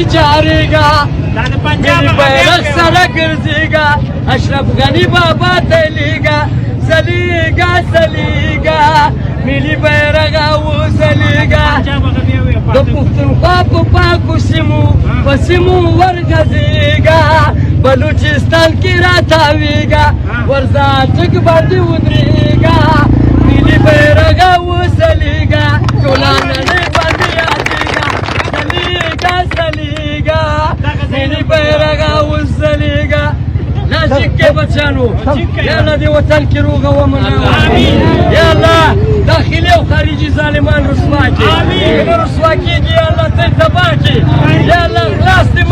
ملي جارېږه ملي بیرغ سره ګرځېږه اشرف غني بابا ته لیږه ځلیږه ځلیږه ملي بیرغ وځلیږه د پښتونخوا په پاکو سیمو په سیمو ورغځېږه بلوچستان کې راتاوېږه ورځه ټک باندې ودرېږه ملي بیرغ وځلیږه ټوله نړۍ باندې یادېږه ځلیږه ځلیږه ملي بیرغ وځلیږه نازک کې بچانو یا الله دې وطن کې روغه ومنه یا الله داخلي او خارجي ظالمان رسوا کړي رسوا کېږي یا الله ته تباه کړي یا الله خلاص دې